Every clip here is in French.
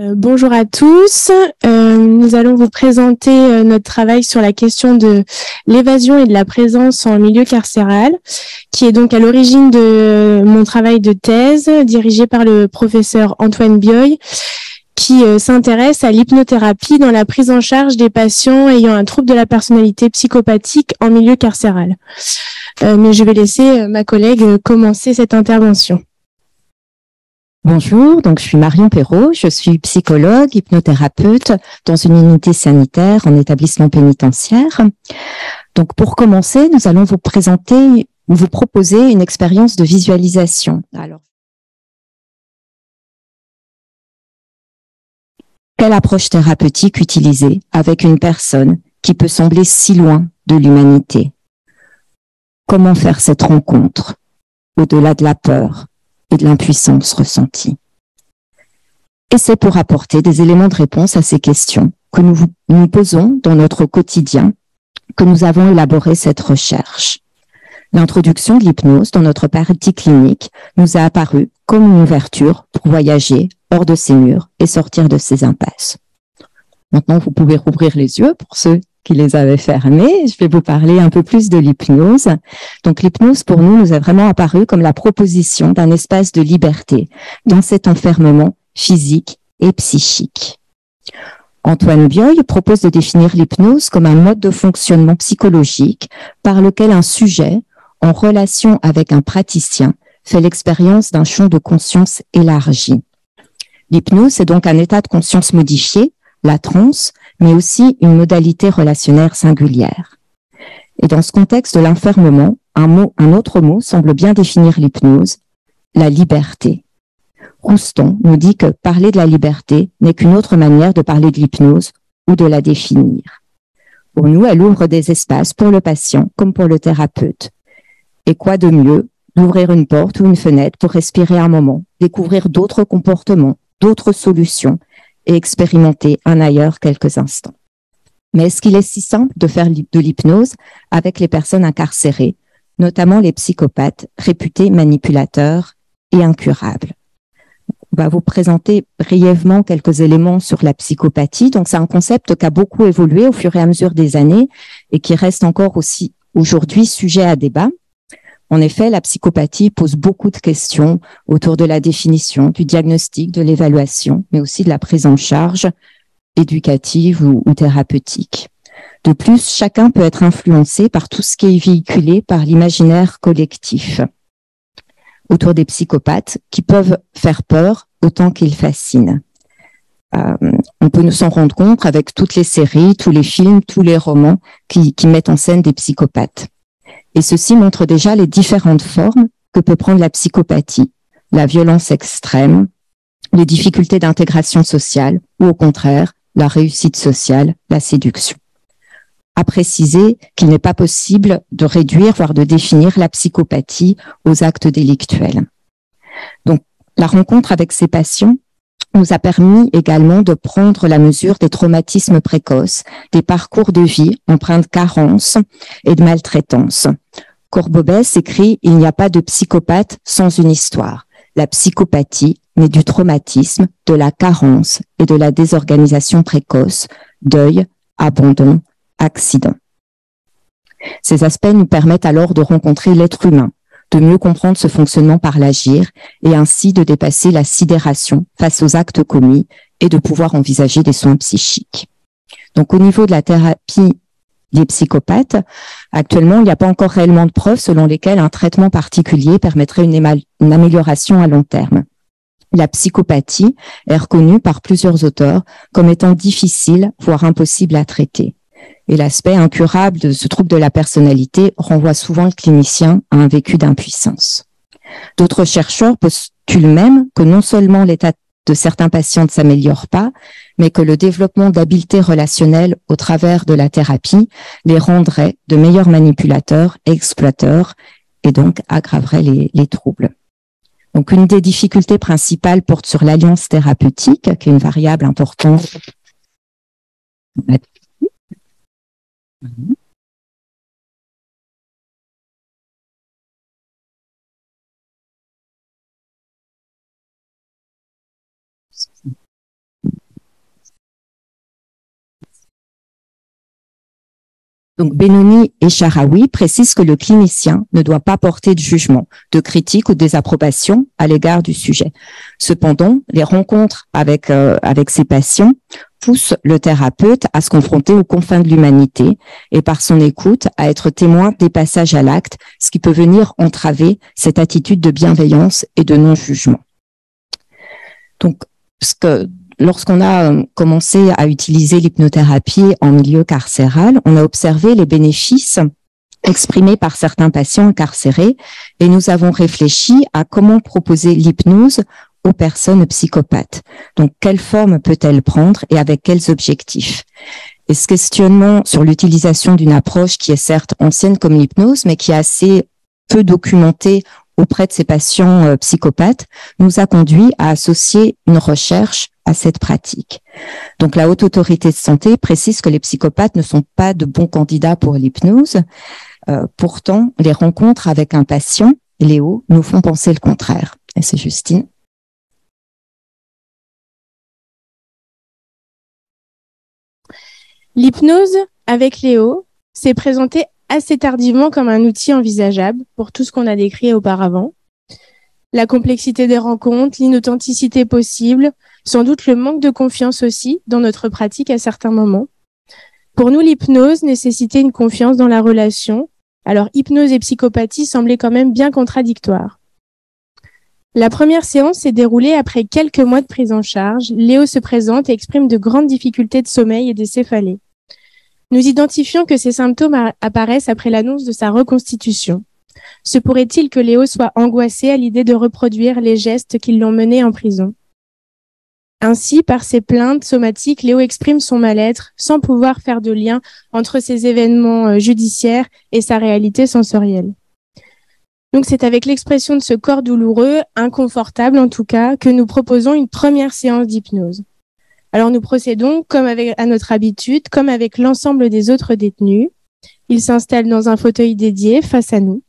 Bonjour à tous. Nous allons vous présenter notre travail sur la question de l'évasion et de la présence en milieu carcéral, qui est donc à l'origine de mon travail de thèse dirigé par le professeur Antoine Bioy, qui s'intéresse à l'hypnothérapie dans la prise en charge des patients ayant un trouble de la personnalité psychopathique en milieu carcéral. Mais je vais laisser ma collègue commencer cette intervention. Bonjour, donc je suis Marion Perrault, je suis psychologue, hypnothérapeute dans une unité sanitaire en établissement pénitentiaire. Donc pour commencer, nous allons vous proposer une expérience de visualisation. Alors, quelle approche thérapeutique utiliser avec une personne qui peut sembler si loin de l'humanité? Comment faire cette rencontre au-delà de la peur et de l'impuissance ressentie? Et c'est pour apporter des éléments de réponse à ces questions que nous posons dans notre quotidien que nous avons élaboré cette recherche. L'introduction de l'hypnose dans notre partie clinique nous a apparu comme une ouverture pour voyager hors de ces murs et sortir de ces impasses. Maintenant, vous pouvez rouvrir les yeux pour ceux qui les avaient fermés. Je vais vous parler un peu plus de l'hypnose. Donc, l'hypnose, pour nous, nous a vraiment apparu comme la proposition d'un espace de liberté dans cet enfermement physique et psychique. Antoine Bioy propose de définir l'hypnose comme un mode de fonctionnement psychologique par lequel un sujet, en relation avec un praticien, fait l'expérience d'un champ de conscience élargi. L'hypnose est donc un état de conscience modifié, la transe, mais aussi une modalité relationnaire singulière. Et dans ce contexte de l'enfermement, un autre mot semble bien définir l'hypnose, la liberté. Rouston nous dit que parler de la liberté n'est qu'une autre manière de parler de l'hypnose ou de la définir. Pour nous, elle ouvre des espaces pour le patient comme pour le thérapeute. Et quoi de mieux d'ouvrir une porte ou une fenêtre pour respirer un moment, découvrir d'autres comportements, d'autres solutions et expérimenter un ailleurs quelques instants. Mais est-ce qu'il est si simple de faire de l'hypnose avec les personnes incarcérées, notamment les psychopathes réputés manipulateurs et incurables? On va vous présenter brièvement quelques éléments sur la psychopathie. Donc, c'est un concept qui a beaucoup évolué au fur et à mesure des années et qui reste encore aussi aujourd'hui sujet à débat. En effet, la psychopathie pose beaucoup de questions autour de la définition, du diagnostic, de l'évaluation, mais aussi de la prise en charge éducative ou thérapeutique. De plus, chacun peut être influencé par tout ce qui est véhiculé par l'imaginaire collectif autour des psychopathes qui peuvent faire peur autant qu'ils fascinent. On peut nous s'en rendre compte avec toutes les séries, tous les films, tous les romans qui mettent en scène des psychopathes. Et ceci montre déjà les différentes formes que peut prendre la psychopathie, la violence extrême, les difficultés d'intégration sociale ou au contraire, la réussite sociale, la séduction. À préciser qu'il n'est pas possible de réduire, voire de définir la psychopathie aux actes délictuels. Donc, la rencontre avec ces patients nous a permis également de prendre la mesure des traumatismes précoces, des parcours de vie empreints de carence et de maltraitance. Corbobès écrit « Il n'y a pas de psychopathe sans une histoire. La psychopathie naît du traumatisme, de la carence et de la désorganisation précoce, deuil, abandon, accident. » Ces aspects nous permettent alors de rencontrer l'être humain, de mieux comprendre ce fonctionnement par l'agir et ainsi de dépasser la sidération face aux actes commis et de pouvoir envisager des soins psychiques. Donc au niveau de la thérapie des psychopathes, actuellement, il n'y a pas encore réellement de preuves selon lesquelles un traitement particulier permettrait une amélioration à long terme. La psychopathie est reconnue par plusieurs auteurs comme étant difficile, voire impossible à traiter. Et l'aspect incurable de ce trouble de la personnalité renvoie souvent le clinicien à un vécu d'impuissance. D'autres chercheurs postulent même que non seulement l'état de certains patients ne s'améliore pas, mais que le développement d'habiletés relationnelles au travers de la thérapie les rendrait de meilleurs manipulateurs et exploiteurs et donc aggraverait les troubles. Donc, une des difficultés principales porte sur l'alliance thérapeutique, qui est une variable importante. Donc, Benoni et Sharawi précisent que le clinicien ne doit pas porter de jugement, de critique ou de désapprobation à l'égard du sujet. Cependant, les rencontres avec ces patients poussent le thérapeute à se confronter aux confins de l'humanité et par son écoute à être témoin des passages à l'acte, ce qui peut venir entraver cette attitude de bienveillance et de non-jugement. Donc, lorsqu'on a commencé à utiliser l'hypnothérapie en milieu carcéral, on a observé les bénéfices exprimés par certains patients incarcérés et nous avons réfléchi à comment proposer l'hypnose aux personnes psychopathes. Donc, quelle forme peut-elle prendre et avec quels objectifs? Et ce questionnement sur l'utilisation d'une approche qui est certes ancienne comme l'hypnose, mais qui est assez peu documentée auprès de ces patients psychopathes, nous a conduit à associer une recherche à cette pratique. Donc, la Haute Autorité de Santé précise que les psychopathes ne sont pas de bons candidats pour l'hypnose. Pourtant, les rencontres avec un patient, Léo, nous font penser le contraire. Et c'est Justine. L'hypnose avec Léo s'est présentée assez tardivement comme un outil envisageable pour tout ce qu'on a décrit auparavant. La complexité des rencontres, l'inauthenticité possible, sans doute le manque de confiance aussi dans notre pratique à certains moments. Pour nous, l'hypnose nécessitait une confiance dans la relation. Alors, hypnose et psychopathie semblaient quand même bien contradictoires. La première séance s'est déroulée après quelques mois de prise en charge. Léo se présente et exprime de grandes difficultés de sommeil et de céphalée. Nous identifions que ces symptômes apparaissent après l'annonce de sa reconstitution. Se pourrait-il que Léo soit angoissé à l'idée de reproduire les gestes qui l'ont mené en prison? Ainsi, par ses plaintes somatiques, Léo exprime son mal-être sans pouvoir faire de lien entre ces événements judiciaires et sa réalité sensorielle. Donc, c'est avec l'expression de ce corps douloureux, inconfortable en tout cas, que nous proposons une première séance d'hypnose. Alors, nous procédons à notre habitude, comme avec l'ensemble des autres détenus. Il s'installe dans un fauteuil dédié face à nous.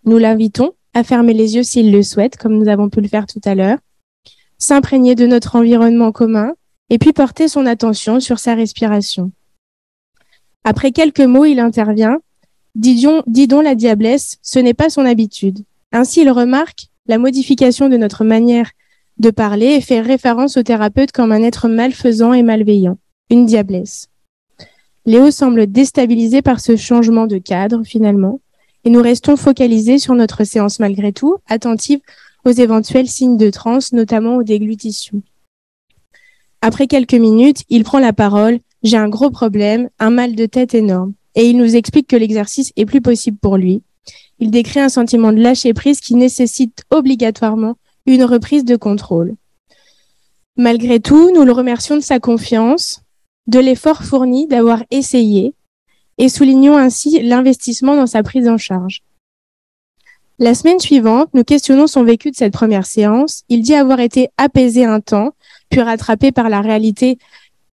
Nous l'invitons à fermer les yeux s'il le souhaite, comme nous avons pu le faire tout à l'heure, s'imprégner de notre environnement commun et puis porter son attention sur sa respiration. Après quelques mots, il intervient. Dis donc la diablesse, ce n'est pas son habitude. Ainsi, il remarque la modification de notre manière de parler et fait référence au thérapeute comme un être malfaisant et malveillant, une diablesse. Léo semble déstabilisé par ce changement de cadre, finalement, et nous restons focalisés sur notre séance malgré tout, attentifs aux éventuels signes de transe, notamment aux déglutitions. Après quelques minutes, il prend la parole. « J'ai un gros problème, un mal de tête énorme. » Et il nous explique que l'exercice est plus possible pour lui. Il décrit un sentiment de lâcher-prise qui nécessite obligatoirement une reprise de contrôle. Malgré tout, nous le remercions de sa confiance, de l'effort fourni d'avoir essayé, et soulignons ainsi l'investissement dans sa prise en charge. La semaine suivante, nous questionnons son vécu de cette première séance. Il dit avoir été apaisé un temps, puis rattrapé par la réalité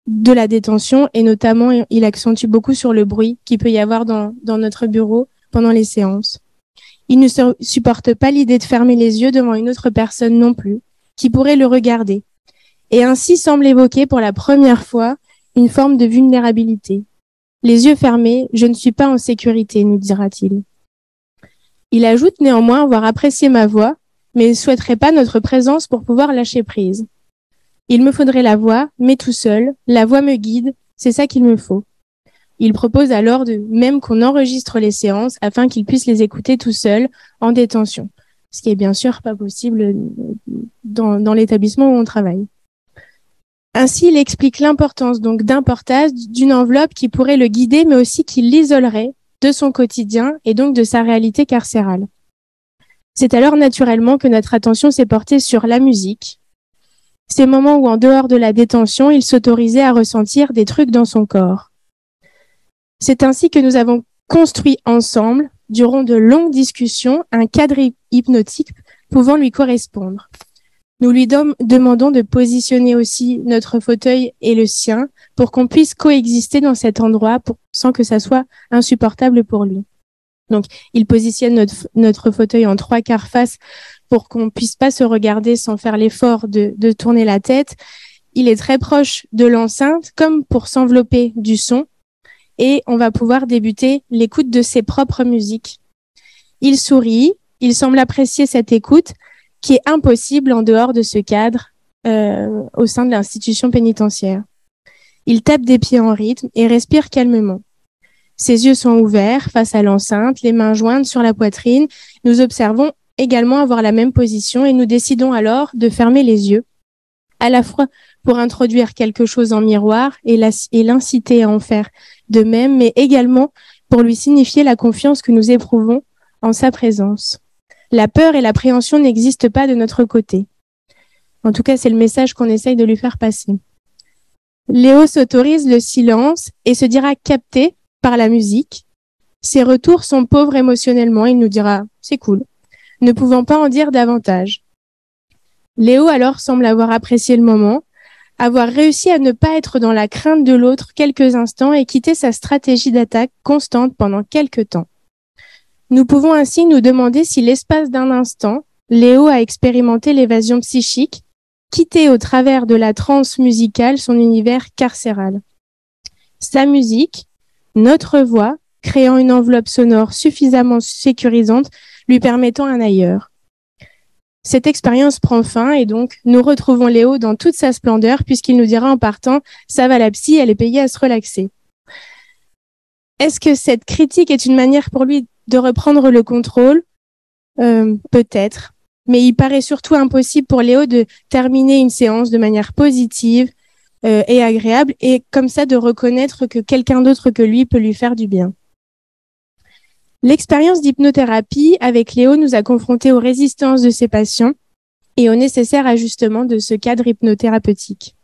de la détention, et notamment, il accentue beaucoup sur le bruit qu'il peut y avoir dans notre bureau pendant les séances. Il ne supporte pas l'idée de fermer les yeux devant une autre personne non plus, qui pourrait le regarder, et ainsi semble évoquer pour la première fois une forme de vulnérabilité. Les yeux fermés, je ne suis pas en sécurité, nous dira-t-il. Il ajoute néanmoins avoir apprécié ma voix, mais ne souhaiterait pas notre présence pour pouvoir lâcher prise. Il me faudrait la voix, mais tout seul, la voix me guide, c'est ça qu'il me faut. Il propose alors même qu'on enregistre les séances afin qu'il puisse les écouter tout seul en détention, ce qui est bien sûr pas possible dans l'établissement où on travaille. Ainsi, il explique l'importance d'importance d'une enveloppe qui pourrait le guider, mais aussi qui l'isolerait de son quotidien et donc de sa réalité carcérale. C'est alors naturellement que notre attention s'est portée sur la musique, ces moments où en dehors de la détention, il s'autorisait à ressentir des trucs dans son corps. C'est ainsi que nous avons construit ensemble, durant de longues discussions, un cadre hypnotique pouvant lui correspondre. Nous lui demandons de positionner aussi notre fauteuil et le sien pour qu'on puisse coexister dans cet endroit sans que ça soit insupportable pour lui. Donc, il positionne notre fauteuil en 3/4 face pour qu'on puisse pas se regarder sans faire l'effort de tourner la tête. Il est très proche de l'enceinte, comme pour s'envelopper du son. et on va pouvoir débuter l'écoute de ses propres musiques. Il sourit, il semble apprécier cette écoute qui est impossible en dehors de ce cadre au sein de l'institution pénitentiaire. Il tape des pieds en rythme et respire calmement. Ses yeux sont ouverts face à l'enceinte, les mains jointes sur la poitrine. Nous observons également avoir la même position et nous décidons alors de fermer les yeux, à la fois pour introduire quelque chose en miroir et l'inciter à en faire de même, mais également pour lui signifier la confiance que nous éprouvons en sa présence. La peur et l'appréhension n'existent pas de notre côté. En tout cas, c'est le message qu'on essaye de lui faire passer. Léo s'autorise le silence et se dira capté par la musique. Ses retours sont pauvres émotionnellement. Il nous dira « c'est cool », ne pouvant pas en dire davantage. Léo alors semble avoir apprécié le moment, avoir réussi à ne pas être dans la crainte de l'autre quelques instants et quitter sa stratégie d'attaque constante pendant quelques temps. Nous pouvons ainsi nous demander si l'espace d'un instant, Léo a expérimenté l'évasion psychique, quitté au travers de la transe musicale son univers carcéral. Sa musique, notre voix, créant une enveloppe sonore suffisamment sécurisante, lui permettant un ailleurs. Cette expérience prend fin et donc nous retrouvons Léo dans toute sa splendeur puisqu'il nous dira en partant « ça va la psy, elle est payée à se relaxer ». Est-ce que cette critique est une manière pour lui de reprendre le contrôle? Peut-être, mais il paraît surtout impossible pour Léo de terminer une séance de manière positive et agréable et comme ça de reconnaître que quelqu'un d'autre que lui peut lui faire du bien. L'expérience d'hypnothérapie avec Léo nous a confrontés aux résistances de ses patients et au nécessaire ajustement de ce cadre hypnothérapeutique.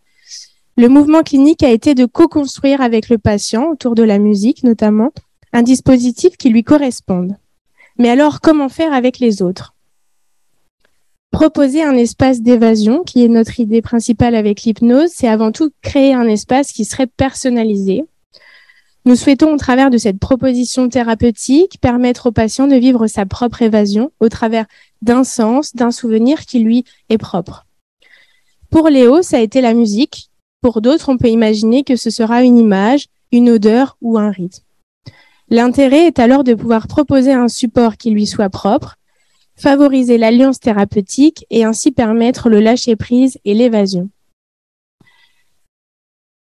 Le mouvement clinique a été de co-construire avec le patient, autour de la musique notamment, un dispositif qui lui corresponde. Mais alors, comment faire avec les autres? Proposer un espace d'évasion, qui est notre idée principale avec l'hypnose, c'est avant tout créer un espace qui serait personnalisé. Nous souhaitons, au travers de cette proposition thérapeutique, permettre au patient de vivre sa propre évasion au travers d'un sens, d'un souvenir qui lui est propre. Pour Léo, ça a été la musique. Pour d'autres, on peut imaginer que ce sera une image, une odeur ou un rythme. L'intérêt est alors de pouvoir proposer un support qui lui soit propre, favoriser l'alliance thérapeutique et ainsi permettre le lâcher-prise et l'évasion.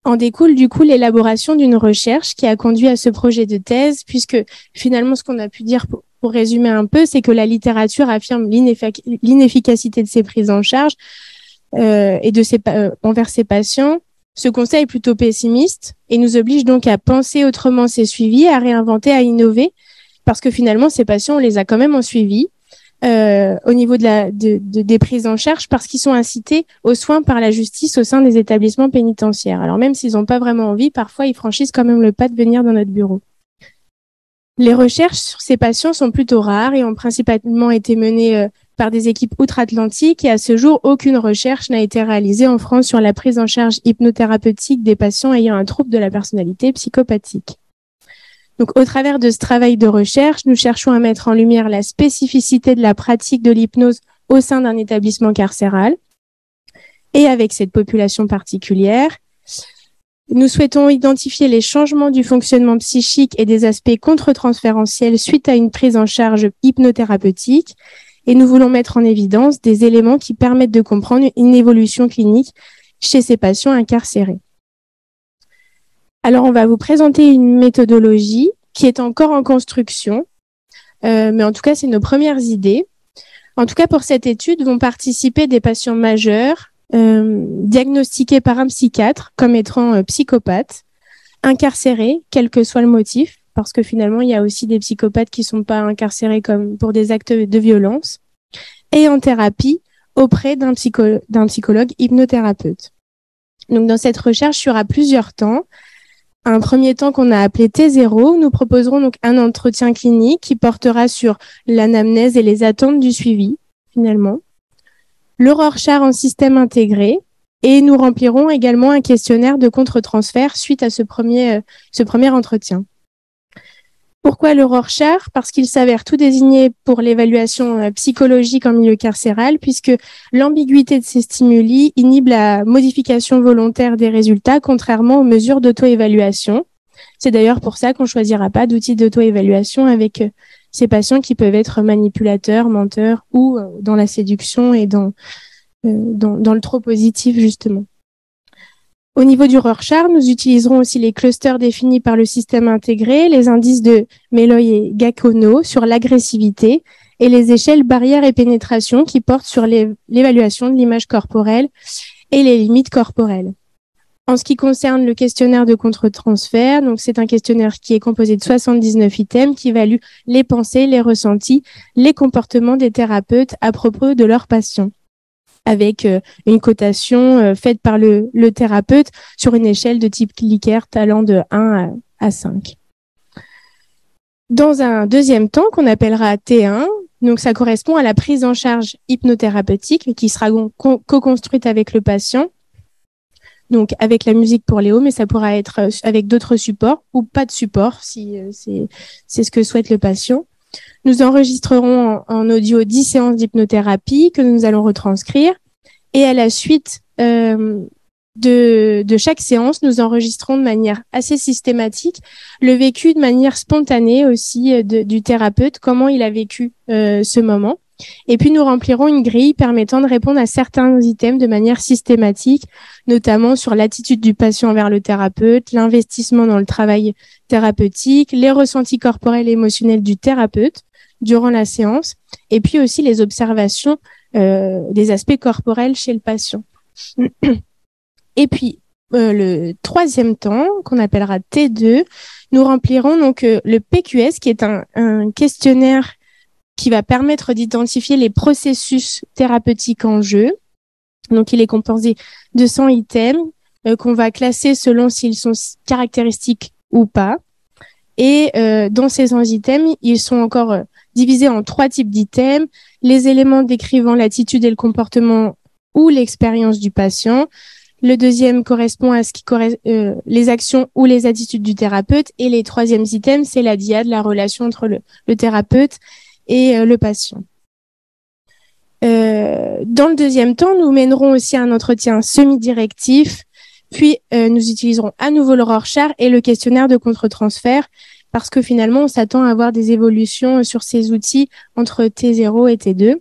En découle du coup l'élaboration d'une recherche qui a conduit à ce projet de thèse, puisque finalement ce qu'on a pu dire pour résumer un peu, c'est que la littérature affirme l'inefficacité de ces prises en charge et envers ses patients. Ce constat est plutôt pessimiste et nous oblige donc à penser autrement ces suivis, à réinventer, à innover, parce que finalement, ces patients, on les a quand même en suivi au niveau des prises en charge, parce qu'ils sont incités aux soins par la justice au sein des établissements pénitentiaires. Alors même s'ils n'ont pas vraiment envie, parfois ils franchissent quand même le pas de venir dans notre bureau. Les recherches sur ces patients sont plutôt rares et ont principalement été menées par des équipes outre-Atlantique et à ce jour, aucune recherche n'a été réalisée en France sur la prise en charge hypnothérapeutique des patients ayant un trouble de la personnalité psychopathique. Donc, au travers de ce travail de recherche, nous cherchons à mettre en lumière la spécificité de la pratique de l'hypnose au sein d'un établissement carcéral et avec cette population particulière. Nous souhaitons identifier les changements du fonctionnement psychique et des aspects contre-transférentiels suite à une prise en charge hypnothérapeutique. Et nous voulons mettre en évidence des éléments qui permettent de comprendre une évolution clinique chez ces patients incarcérés. Alors, on va vous présenter une méthodologie qui est encore en construction, mais en tout cas, c'est nos premières idées. En tout cas, pour cette étude, vont participer des patients majeurs diagnostiqués par un psychiatre comme étant psychopathes, incarcérés, quel que soit le motif, parce que finalement, il y a aussi des psychopathes qui ne sont pas incarcérés comme pour des actes de violence, et en thérapie auprès d'un psychologue hypnothérapeute. Donc, dans cette recherche, il y aura plusieurs temps. Un premier temps qu'on a appelé T0, nous proposerons donc un entretien clinique qui portera sur l'anamnèse et les attentes du suivi, finalement. Le Rorschach en système intégré, et nous remplirons également un questionnaire de contre-transfert suite à ce premier entretien. Pourquoi le Rorschach? Parce qu'il s'avère tout désigné pour l'évaluation psychologique en milieu carcéral, puisque l'ambiguïté de ces stimuli inhibe la modification volontaire des résultats, contrairement aux mesures d'auto-évaluation. C'est d'ailleurs pour ça qu'on ne choisira pas d'outils d'auto-évaluation avec ces patients qui peuvent être manipulateurs, menteurs ou dans la séduction et dans le trop positif, justement. Au niveau du Rorschach, nous utiliserons aussi les clusters définis par le système intégré, les indices de Meloy et Gacono sur l'agressivité et les échelles barrière et pénétration qui portent sur l'évaluation de l'image corporelle et les limites corporelles. En ce qui concerne le questionnaire de contre-transfert, donc c'est un questionnaire qui est composé de 79 items qui évalue les pensées, les ressentis, les comportements des thérapeutes à propos de leurs patients, avec une cotation faite par le thérapeute sur une échelle de type Likert allant de 1 à 5. Dans un deuxième temps, qu'on appellera T1, donc ça correspond à la prise en charge hypnothérapeutique qui sera co-construite avec le patient, donc avec la musique pour Léo, mais ça pourra être avec d'autres supports ou pas de support si c'est ce que souhaite le patient. Nous enregistrerons en audio 10 séances d'hypnothérapie que nous allons retranscrire. Et à la suite de chaque séance, nous enregistrons de manière assez systématique le vécu de manière spontanée aussi du thérapeute, comment il a vécu ce moment. Et puis nous remplirons une grille permettant de répondre à certains items de manière systématique, notamment sur l'attitude du patient envers le thérapeute, l'investissement dans le travail thérapeutique, les ressentis corporels et émotionnels du thérapeute durant la séance, et puis aussi les observations des aspects corporels chez le patient. Et puis, le troisième temps, qu'on appellera T2, nous remplirons donc le PQS, qui est un questionnaire qui va permettre d'identifier les processus thérapeutiques en jeu. Donc, il est composé de 100 items qu'on va classer selon s'ils sont caractéristiques ou pas. Et dans ces 100 items, ils sont encore divisés en 3 types d'items. Les éléments décrivant l'attitude et le comportement ou l'expérience du patient. Le deuxième correspond à les actions ou les attitudes du thérapeute. Et les troisièmes items, c'est la dyade, la relation entre le thérapeute et le patient. Dans le deuxième temps, nous mènerons aussi un entretien semi-directif, puis nous utiliserons à nouveau le Rorschach et le questionnaire de contre-transfert, parce que finalement, on s'attend à avoir des évolutions sur ces outils entre T0 et T2.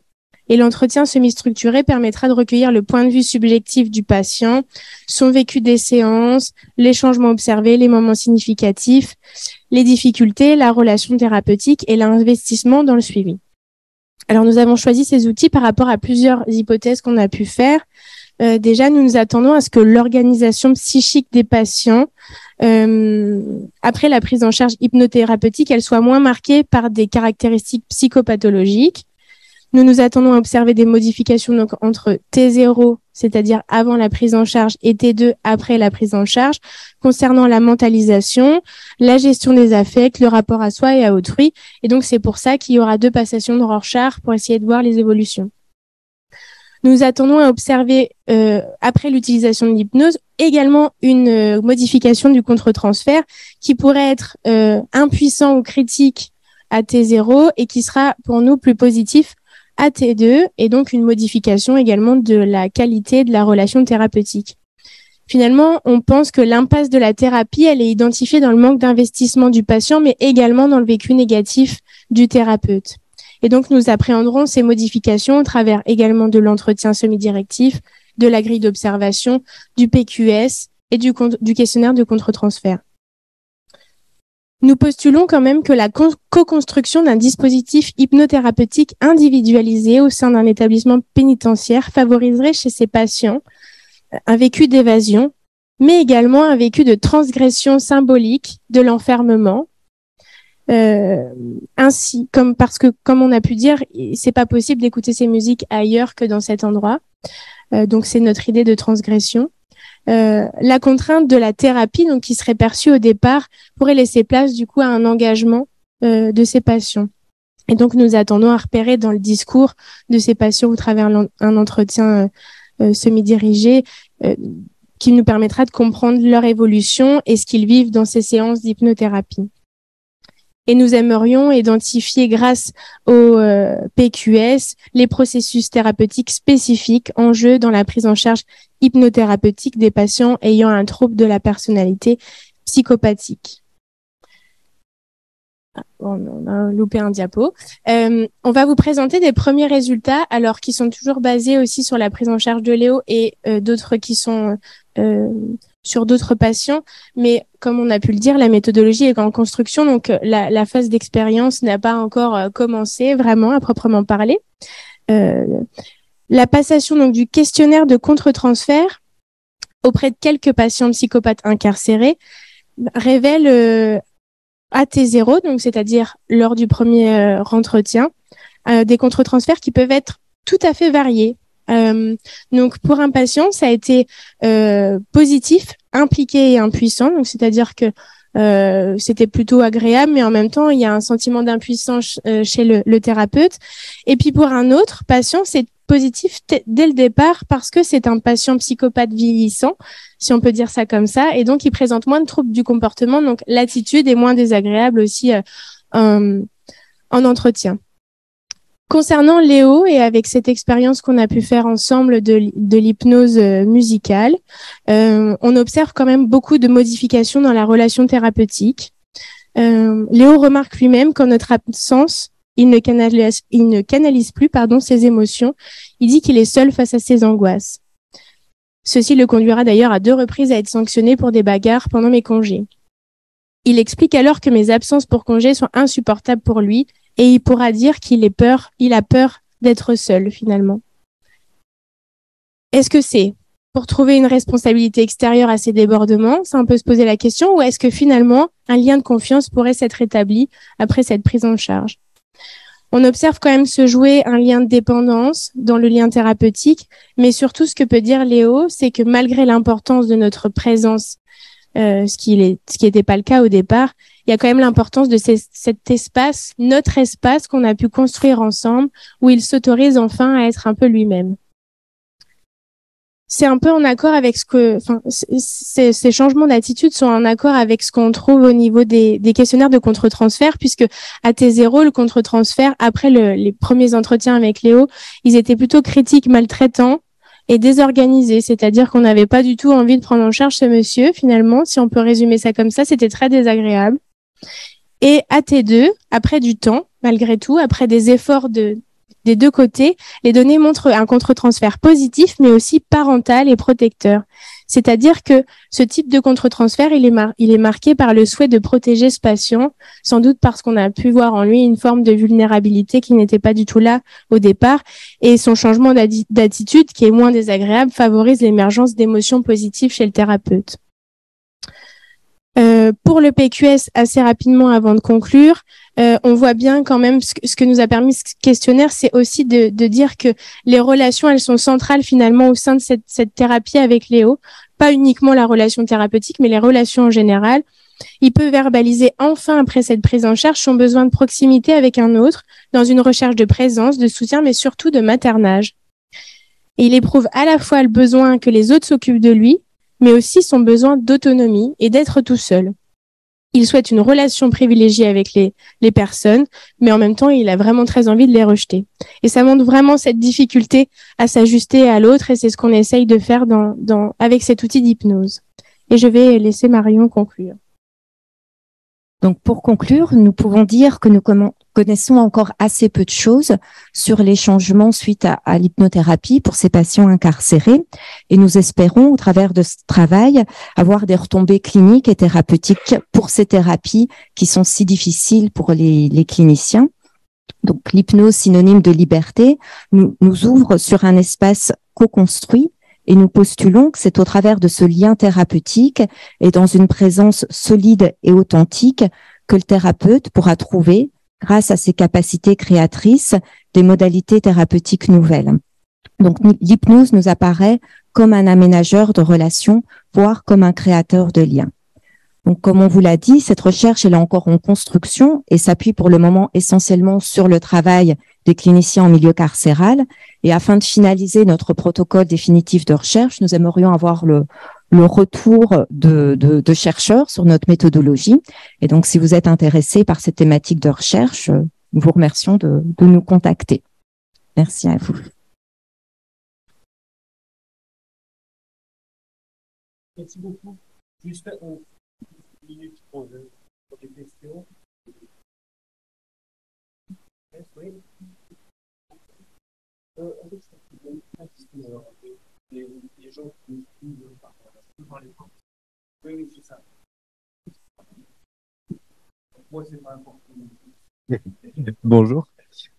Et l'entretien semi-structuré permettra de recueillir le point de vue subjectif du patient, son vécu des séances, les changements observés, les moments significatifs, les difficultés, la relation thérapeutique et l'investissement dans le suivi. Alors, nous avons choisi ces outils par rapport à plusieurs hypothèses qu'on a pu faire. Déjà, nous nous attendons à ce que l'organisation psychique des patients, après la prise en charge hypnothérapeutique, elle soit moins marquée par des caractéristiques psychopathologiques. Nous nous attendons à observer des modifications donc, entre T0, c'est-à-dire avant la prise en charge, et T2, après la prise en charge, concernant la mentalisation, la gestion des affects, le rapport à soi et à autrui. Et donc, c'est pour ça qu'il y aura 2 passations de Rorschach pour essayer de voir les évolutions. Nous attendons à observer, après l'utilisation de l'hypnose, également une modification du contre-transfert qui pourrait être impuissant ou critique à T0 et qui sera pour nous plus positif à T2, et donc une modification également de la qualité de la relation thérapeutique. Finalement, on pense que l'impasse de la thérapie, elle est identifiée dans le manque d'investissement du patient, mais également dans le vécu négatif du thérapeute. Et donc, nous appréhenderons ces modifications au travers également de l'entretien semi-directif, de la grille d'observation, du PQS et du questionnaire de contre-transfert. Nous postulons quand même que la co-construction d'un dispositif hypnothérapeutique individualisé au sein d'un établissement pénitentiaire favoriserait chez ces patients un vécu d'évasion, mais également un vécu de transgression symbolique de l'enfermement. Ainsi, parce que comme on a pu dire, c'est pas possible d'écouter ces musiques ailleurs que dans cet endroit. Donc c'est notre idée de transgression. La contrainte de la thérapie, donc qui serait perçue au départ, pourrait laisser place du coup à un engagement de ces patients. Et donc nous attendons à repérer dans le discours de ces patients au travers un entretien semi-dirigé qui nous permettra de comprendre leur évolution et ce qu'ils vivent dans ces séances d'hypnothérapie. Et nous aimerions identifier grâce au PQS les processus thérapeutiques spécifiques en jeu dans la prise en charge hypnothérapeutique des patients ayant un trouble de la personnalité psychopathique. On a loupé un diapo. On va vous présenter des premiers résultats, alors qui sont toujours basés aussi sur la prise en charge de Léo et d'autres qui sont sur d'autres patients. Mais comme on a pu le dire, la méthodologie est en construction, donc la phase d'expérience n'a pas encore commencé vraiment à proprement parler. La passation donc du questionnaire de contre-transfert auprès de quelques patients psychopathes incarcérés révèle AT0, donc c'est-à-dire lors du premier entretien, des contre-transferts qui peuvent être tout à fait variés. Donc pour un patient, ça a été positif, impliqué et impuissant, donc c'est-à-dire que c'était plutôt agréable, mais en même temps, il y a un sentiment d'impuissance chez le thérapeute. Et puis pour un autre patient, c'est positif dès le départ parce que c'est un patient psychopathe vieillissant, si on peut dire ça comme ça, et donc il présente moins de troubles du comportement, donc l'attitude est moins désagréable aussi en entretien. Concernant Léo, et avec cette expérience qu'on a pu faire ensemble de l'hypnose musicale, on observe quand même beaucoup de modifications dans la relation thérapeutique. Léo remarque lui-même qu'en notre absence, il ne canalise plus ses émotions. Il dit qu'il est seul face à ses angoisses. Ceci le conduira d'ailleurs à 2 reprises à être sanctionné pour des bagarres pendant mes congés. Il explique alors que mes absences pour congé sont insupportables pour lui et il pourra dire qu'il a peur d'être seul finalement. Est-ce que c'est pour trouver une responsabilité extérieure à ces débordements, ça on peut se poser la question, ou est-ce que finalement un lien de confiance pourrait s'être établi après cette prise en charge? On observe quand même se jouer un lien de dépendance dans le lien thérapeutique, mais surtout ce que peut dire Léo, c'est que malgré l'importance de notre présence, ce qui n'était pas le cas au départ, il y a quand même l'importance de cet espace, notre espace qu'on a pu construire ensemble, où il s'autorise enfin à être un peu lui-même. C'est un peu en accord avec ces changements d'attitude sont en accord avec ce qu'on trouve au niveau des questionnaires de contre-transfert, puisque à T0, le contre-transfert, après les premiers entretiens avec Léo, ils étaient plutôt critiques, maltraitants et désorganisés, c'est-à-dire qu'on n'avait pas du tout envie de prendre en charge ce monsieur, finalement, si on peut résumer ça comme ça, c'était très désagréable. Et à T2, après du temps, malgré tout, après des efforts des 2 côtés, les données montrent un contre-transfert positif, mais aussi parental et protecteur. C'est-à-dire que ce type de contre-transfert, il est marqué par le souhait de protéger ce patient, sans doute parce qu'on a pu voir en lui une forme de vulnérabilité qui n'était pas du tout là au départ, et son changement d'attitude, qui est moins désagréable, favorise l'émergence d'émotions positives chez le thérapeute. Pour le PQS, assez rapidement avant de conclure, on voit bien quand même ce que nous a permis ce questionnaire, c'est aussi de dire que les relations, elles sont centrales finalement au sein de cette thérapie avec Léo. Pas uniquement la relation thérapeutique, mais les relations en général. Il peut verbaliser enfin après cette prise en charge son besoin de proximité avec un autre, dans une recherche de présence, de soutien, mais surtout de maternage. Et il éprouve à la fois le besoin que les autres s'occupent de lui, mais aussi son besoin d'autonomie et d'être tout seul. Il souhaite une relation privilégiée avec les personnes, mais en même temps, il a vraiment très envie de les rejeter. Et ça montre vraiment cette difficulté à s'ajuster à l'autre, et c'est ce qu'on essaye de faire avec cet outil d'hypnose. Et je vais laisser Marion conclure. Donc, pour conclure, nous pouvons dire que nous connaissons encore assez peu de choses sur les changements suite à l'hypnothérapie pour ces patients incarcérés, et nous espérons, au travers de ce travail, avoir des retombées cliniques et thérapeutiques pour ces thérapies qui sont si difficiles pour les cliniciens. Donc, l'hypnose, synonyme de liberté, nous ouvre sur un espace co-construit. Et nous postulons que c'est au travers de ce lien thérapeutique et dans une présence solide et authentique que le thérapeute pourra trouver, grâce à ses capacités créatrices, des modalités thérapeutiques nouvelles. Donc, l'hypnose nous apparaît comme un aménageur de relations, voire comme un créateur de liens. Donc, comme on vous l'a dit, cette recherche elle est encore en construction et s'appuie pour le moment essentiellement sur le travail des cliniciens en milieu carcéral. Et afin de finaliser notre protocole définitif de recherche, nous aimerions avoir le retour de chercheurs sur notre méthodologie. Et donc, si vous êtes intéressé par cette thématique de recherche, nous vous remercions de nous contacter. Merci à vous. Merci beaucoup. Juste une minute pour des questions. Bonjour.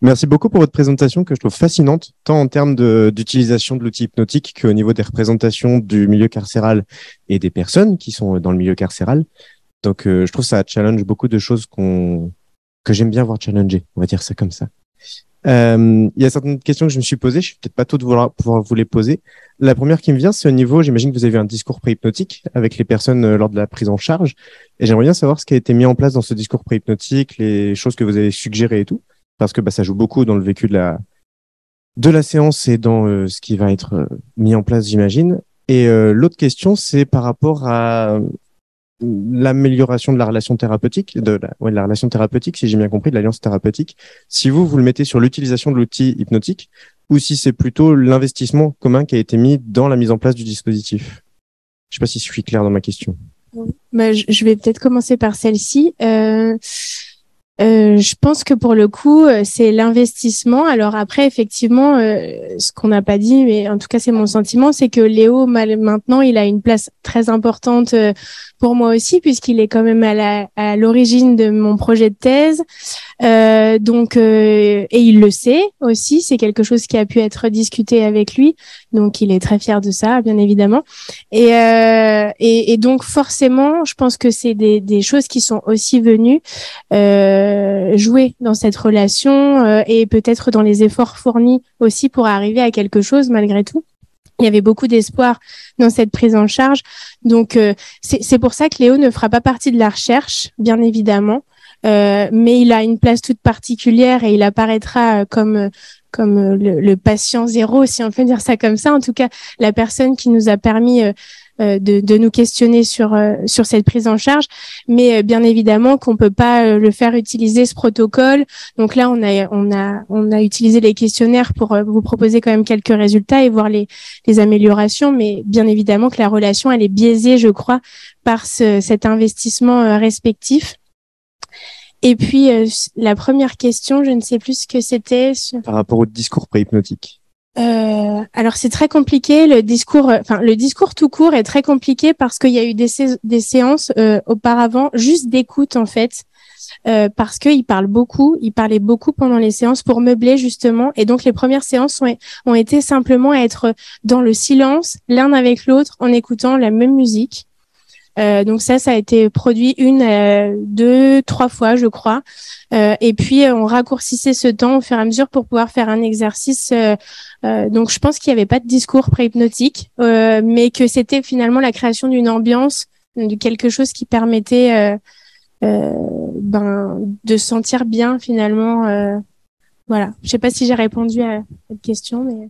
Merci beaucoup pour votre présentation que je trouve fascinante, tant en termes d'utilisation de l'outil hypnotique qu'au niveau des représentations du milieu carcéral et des personnes qui sont dans le milieu carcéral. Donc, je trouve que ça challenge beaucoup de choses que j'aime bien voir challenger, on va dire ça comme ça. Il y a certaines questions que je me suis posées, je ne vais peut-être pas toutes pouvoir vous les poser. La première qui me vient, c'est au niveau, j'imagine que vous avez eu un discours préhypnotique avec les personnes lors de la prise en charge. Et j'aimerais bien savoir ce qui a été mis en place dans ce discours préhypnotique, les choses que vous avez suggérées et tout, parce que ça joue beaucoup dans le vécu de la séance et dans ce qui va être mis en place, j'imagine. Et l'autre question, c'est par rapport à l'amélioration de la relation thérapeutique, de la relation thérapeutique, si j'ai bien compris, de l'alliance thérapeutique, si vous le mettez sur l'utilisation de l'outil hypnotique ou si c'est plutôt l'investissement commun qui a été mis dans la mise en place du dispositif. Je sais pas si je suis clair dans ma question. Je vais peut-être commencer par celle-ci. Je pense que pour le coup, c'est l'investissement. Alors après, effectivement, ce qu'on n'a pas dit, mais en tout cas, c'est mon sentiment, c'est que Léo, maintenant, il a une place très importante pour moi aussi, puisqu'il est quand même à l'origine de mon projet de thèse. Et il le sait aussi, c'est quelque chose qui a pu être discuté avec lui. Donc, il est très fier de ça, bien évidemment. Et donc, forcément, je pense que c'est des choses qui sont aussi venues jouer dans cette relation et peut-être dans les efforts fournis aussi pour arriver à quelque chose malgré tout. Il y avait beaucoup d'espoir dans cette prise en charge. Donc, c'est pour ça que Léo ne fera pas partie de la recherche, bien évidemment. Mais il a une place toute particulière et il apparaîtra comme le patient zéro, si on peut dire ça comme ça. En tout cas, la personne qui nous a permis de nous questionner sur cette prise en charge, mais bien évidemment qu'on peut pas le faire utiliser ce protocole. Donc là, on a utilisé les questionnaires pour vous proposer quand même quelques résultats et voir les améliorations, mais bien évidemment que la relation elle est biaisée, je crois, par cet investissement respectif. Et puis la première question, je ne sais plus ce que c'était. Par rapport au discours préhypnotique. Alors c'est très compliqué le discours tout court est très compliqué parce qu'il y a eu des séances auparavant juste d'écoute en fait parce qu'il il parlait beaucoup pendant les séances pour meubler justement et donc les premières séances ont été simplement à être dans le silence l'un avec l'autre en écoutant la même musique. Donc ça a été produit 1, 2, 3 fois, je crois. Et puis, on raccourcissait ce temps au fur et à mesure pour pouvoir faire un exercice. Donc, je pense qu'il n'y avait pas de discours préhypnotique, mais que c'était finalement la création d'une ambiance, de quelque chose qui permettait de se sentir bien finalement. Voilà. Je sais pas si j'ai répondu à cette question, mais...